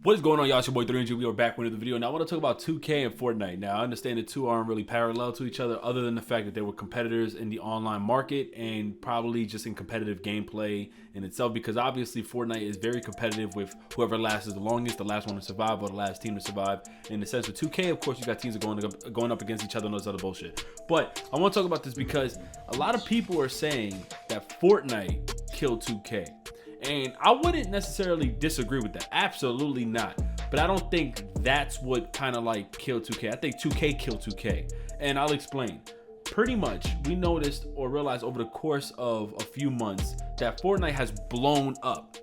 What is going on, y'all? It's your boy 3G. We are back with another video. Now I want to talk about 2K and Fortnite. Now I understand the two aren't really parallel to each other, other than the fact that they were competitors in the online market and probably just in competitive gameplay in itself, because obviously Fortnite is very competitive with whoever lasts the longest, the last one to survive, or the last team to survive. In the sense of 2K, of course, you got teams that are going up against each other and all this other bullshit. But I want to talk about this because a lot of people are saying that Fortnite killed 2K. And I wouldn't necessarily disagree with that. Absolutely not. But I don't think that's what kind of like killed 2K. I think 2K killed 2K. And I'll explain. Pretty much, we noticed or realized over the course of a few months that Fortnite has blown up.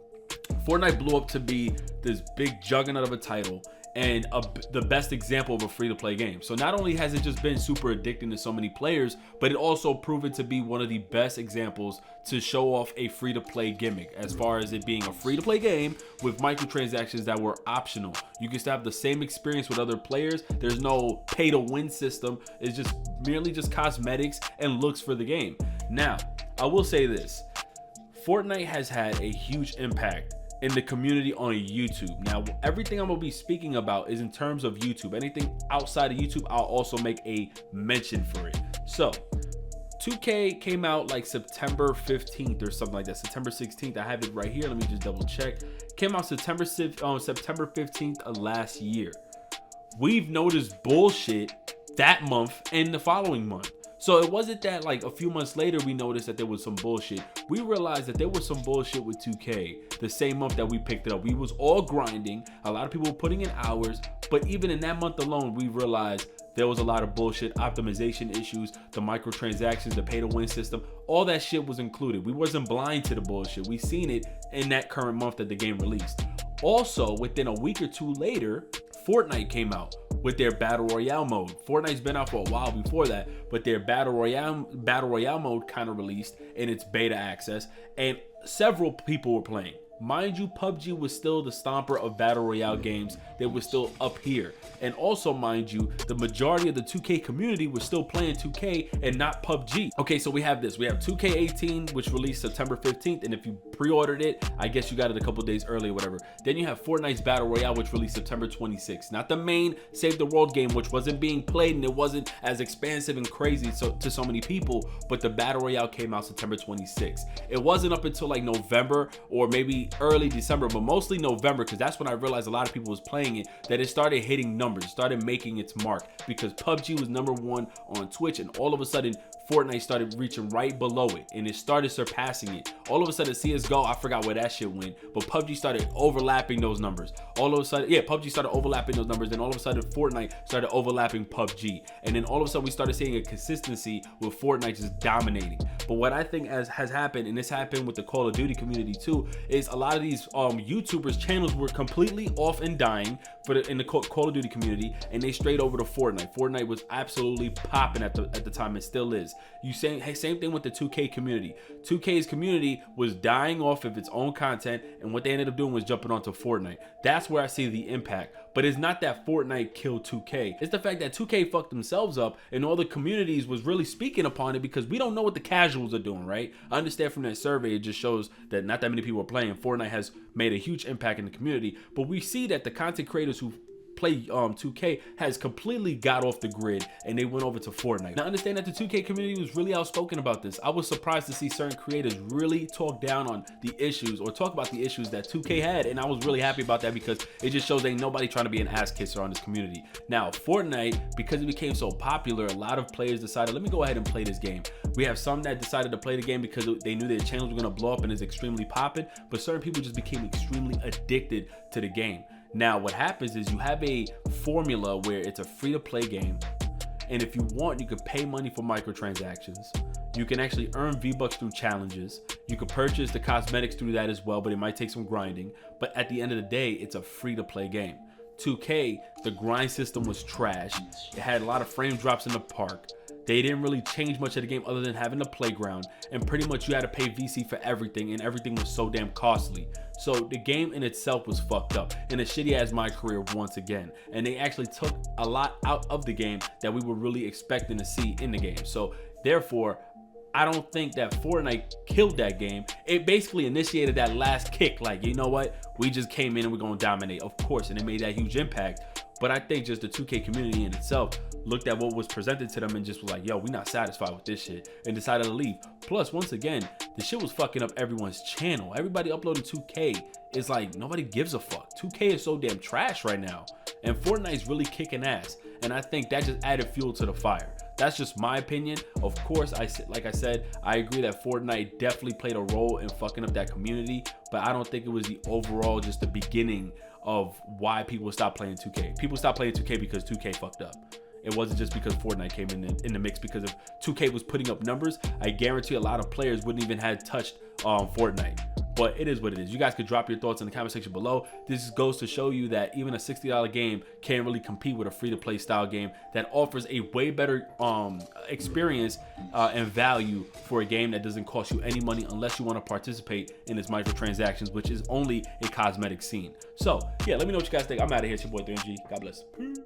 Fortnite blew up to be this big juggernaut of a title and the best example of a free-to-play game. So not only has it just been super addicting to so many players, but it also proven to be one of the best examples to show off a free-to-play gimmick, as far as it being a free-to-play game with microtransactions that were optional. You can still have the same experience with other players. There's no pay-to-win system. It's just merely just cosmetics and looks for the game. Now, I will say this. Fortnite has had a huge impact in the community on YouTube. Now, everything I'm gonna be speaking about is in terms of YouTube. Anything outside of YouTube, I'll also make a mention for it. So 2K came out like September 15th or something like that. September 16th. I have it right here. Let me just double check. Came out September 15th of last year. We've noticed bullshit that month and the following month. So it wasn't that like a few months later we noticed that there was some bullshit. We realized that there was some bullshit with 2K the same month that we picked it up. We was all grinding. A lot of people were putting in hours. But even in that month alone, we realized there was a lot of bullshit, optimization issues, the microtransactions, the pay-to-win system. All that shit was included. We wasn't blind to the bullshit. We seen it in that current month that the game released. Also, within a week or two later, Fortnite came out with their Battle Royale mode. Fortnite's been out for a while before that, but their Battle Royale mode kind of released in its beta access, and several people were playing. Mind you, PUBG was still the stomper of Battle Royale games. They were still up here. And also, mind you, the majority of the 2K community was still playing 2K and not PUBG. Okay, so we have this. We have 2K18, which released September 15th. And if you pre-ordered it, I guess you got it a couple days early or whatever. Then you have Fortnite's Battle Royale, which released September 26th. Not the main Save the World game, which wasn't being played and it wasn't as expansive and crazy to so many people. But the Battle Royale came out September 26th. It wasn't up until like November or maybe early December, but mostly November, because that's when I realized a lot of people was playing it, that it started hitting numbers, started making its mark, because PUBG was #1 on Twitch, and all of a sudden Fortnite started reaching right below it, and it started surpassing it. All of a sudden CSGO, I forgot where that shit went, but PUBG started overlapping those numbers. All of a sudden, yeah, PUBG started overlapping those numbers, then all of a sudden Fortnite started overlapping PUBG, and then all of a sudden we started seeing a consistency with Fortnite just dominating. But what I think has happened, and this happened with the Call of Duty community too, is a lot of these YouTubers channels were completely off and dying in the Call of Duty community, and they strayed over to Fortnite. Fortnite was absolutely popping at the time, and still is. You saying, hey, same thing with the 2K community. 2K's community was dying off of its own content, and what they ended up doing was jumping onto Fortnite. That's where I see the impact. But it's not that Fortnite killed 2K. It's the fact that 2K fucked themselves up, and all the communities was really speaking upon it, because we don't know what the casuals are doing, right? I understand from that survey, it just shows that not that many people are playing. Fortnite has made a huge impact in the community, but we see that the content creators who play 2K has completely got off the grid and they went over to Fortnite. Now understand that the 2K community was really outspoken about this. I was surprised to see certain creators really talk down on the issues or talk about the issues that 2K had, and I was really happy about that, because it just shows ain't nobody trying to be an ass kisser on this community. Now Fortnite, because it became so popular, a lot of players decided, let me go ahead and play this game. We have some that decided to play the game because they knew their channels were going to blow up and is extremely popping, but certain people just became extremely addicted to the game. Now what happens is you have a formula where it's a free-to-play game, and if you want, you can pay money for microtransactions. You can actually earn V-Bucks through challenges. You can purchase the cosmetics through that as well, but it might take some grinding. But at the end of the day, it's a free-to-play game. 2K, the grind system was trash. It had a lot of frame drops in the park. They didn't really change much of the game other than having the playground, and pretty much you had to pay VC for everything, and everything was so damn costly. So the game in itself was fucked up, and a shitty as my career once again. And they actually took a lot out of the game that we were really expecting to see in the game. So therefore, I don't think that Fortnite killed that game. It basically initiated that last kick, like, you know what, we just came in and we're gonna dominate, of course, and it made that huge impact. But I think just the 2K community in itself looked at what was presented to them and just was like, yo, we not satisfied with this shit, and decided to leave. Plus, once again, the shit was fucking up everyone's channel. Everybody uploading 2K is like, nobody gives a fuck. 2K is so damn trash right now, and Fortnite's really kicking ass. And I think that just added fuel to the fire. That's just my opinion. Of course, like I said, I agree that Fortnite definitely played a role in fucking up that community, but I don't think it was the overall, just the beginning of why people stopped playing 2K. People stopped playing 2K because 2K fucked up. It wasn't just because Fortnite came in the mix, because if 2K was putting up numbers, I guarantee a lot of players wouldn't even have touched Fortnite. But it is what it is. You guys could drop your thoughts in the comment section below. This goes to show you that even a $60 game can't really compete with a free-to-play style game that offers a way better experience and value for a game that doesn't cost you any money unless you want to participate in its microtransactions, which is only a cosmetic scene. So yeah, let me know what you guys think. I'm out of here. It's your boy 3MG. God bless. Peace.